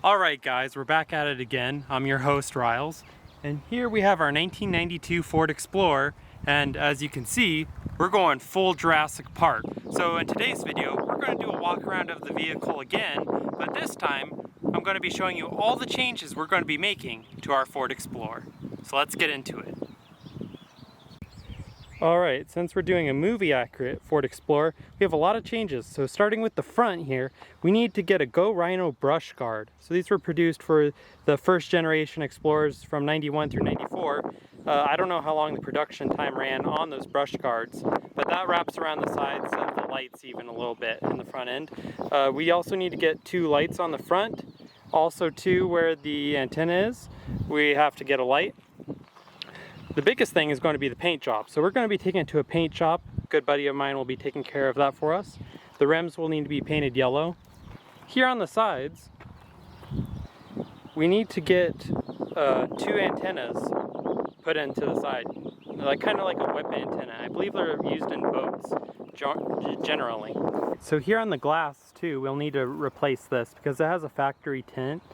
Alright guys, we're back at it again. I'm your host, Riles. And here we have our 1992 Ford Explorer, and as you can see, we're going full Jurassic Park. So in today's video, we're going to do a walk around of the vehicle again, but this time, I'm going to be showing you all the changes we're going to be making to our Ford Explorer. So let's get into it. Alright, since we're doing a movie-accurate Ford Explorer, we have a lot of changes. So starting with the front here, we need to get a Go Rhino brush guard. So these were produced for the first generation Explorers from 91 through 94. I don't know how long the production time ran on those brush guards, but that wraps around the sides of the lights even a little bit in the front end. We also need to get 2 lights on the front, also 2 where the antenna is. We have to get a light. The biggest thing is going to be the paint job. So we're going to be taking it to a paint shop. A good buddy of mine will be taking care of that for us. The rims will need to be painted yellow. Here on the sides, we need to get 2 antennas put into the side. Kind of like a whip antenna. I believe they're used in boats generally. So here on the glass too, we'll need to replace this because it has a factory tint.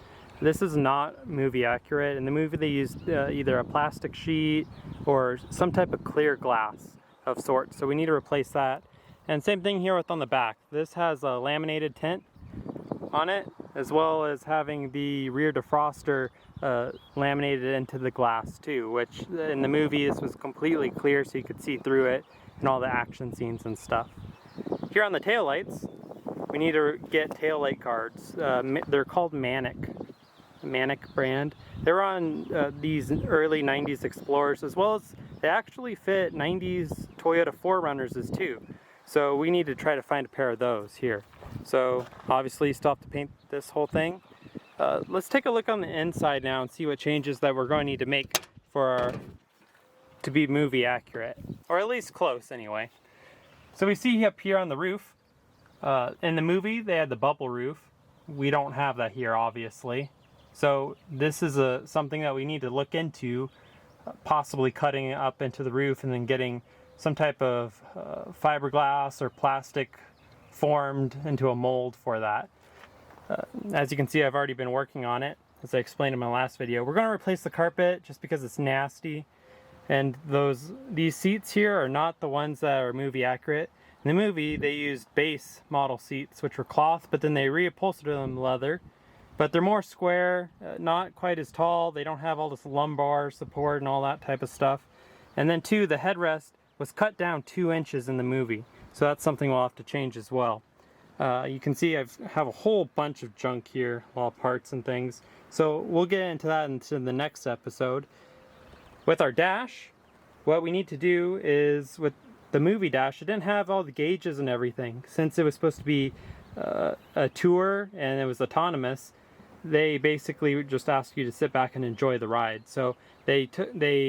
This is not movie accurate. In the movie they used either a plastic sheet or some type of clear glass of sorts, so we need to replace that. And same thing here with on the back. This has a laminated tint on it, as well as having the rear defroster laminated into the glass too, which in the movie this was completely clear so you could see through it in all the action scenes and stuff. Here on the taillights, we need to get taillight guards. They're called Manic brand. They're on these early 90s Explorers, as well as they actually fit 90s Toyota 4Runners too. So we need to try to find a pair of those here. So obviously you still have to paint this whole thing. Let's take a look on the inside now and see what changes that we're going to need to make to be movie accurate, or at least close anyway. So we see up here on the roof, in the movie they had the bubble roof. We don't have that here obviously. So this is something that we need to look into, possibly cutting it up into the roof and then getting some type of fiberglass or plastic formed into a mold for that. As you can see, I've already been working on it, as I explained in my last video. We're going to replace the carpet just because it's nasty, and these seats here are not the ones that are movie accurate. In the movie they used base model seats which were cloth, but then they reupholstered them leather. But they're more square, not quite as tall. They don't have all this lumbar support and all that type of stuff. And then 2, the headrest was cut down 2 inches in the movie. So that's something we'll have to change as well. You can see I have a whole bunch of junk here, all parts and things. So we'll get into that into the next episode. With our dash, what we need to do is, with the movie dash, it didn't have all the gauges and everything. Since it was supposed to be a tour and it was autonomous, they basically just asked you to sit back and enjoy the ride. So they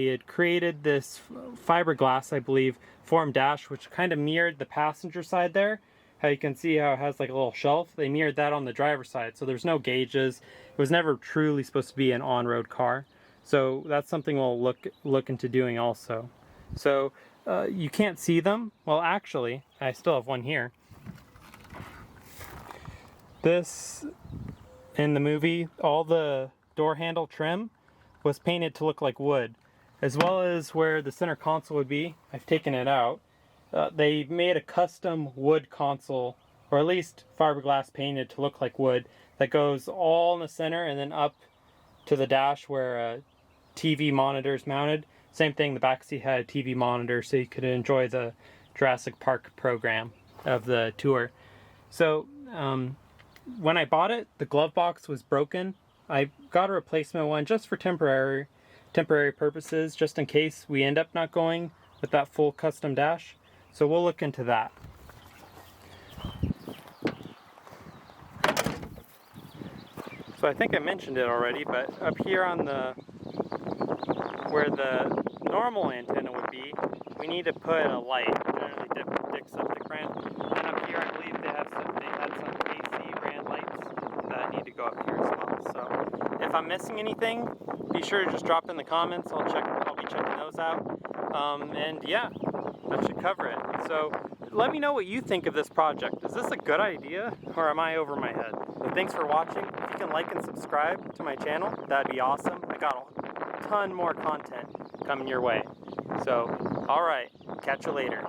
had created this fiberglass, I believe, formed dash, which kind of mirrored the passenger side there. How you can see how it has like a little shelf. They mirrored that on the driver's side, so there's no gauges. It was never truly supposed to be an on-road car. So that's something we'll look into doing also. So you can't see them. Well, actually, I still have one here. This, in the movie, all the door handle trim was painted to look like wood, as well as where the center console would be. I've taken it out. They made a custom wood console, or at least fiberglass painted to look like wood, that goes all in the center and then up to the dash where TV monitor is mounted. Same thing, the back seat had a TV monitor so you could enjoy the Jurassic Park program of the tour. So when I bought it, the glove box was broken. I got a replacement one just for temporary purposes, just in case we end up not going with that full custom dash. So we'll look into that. So I think I mentioned it already, but up here on where the normal antenna would be, we need to put a light, generally Dick Septic brand. And up here I believe they had some AC brand lights that need to go up here as well. So if I'm missing anything, be sure to just drop in the comments. I'll be checking those out. And yeah, that should cover it. So let me know what you think of this project. Is this a good idea, or am I over my head? But thanks for watching. If you can like and subscribe to my channel, that'd be awesome. I got a ton more content coming your way. So, alright, catch you later.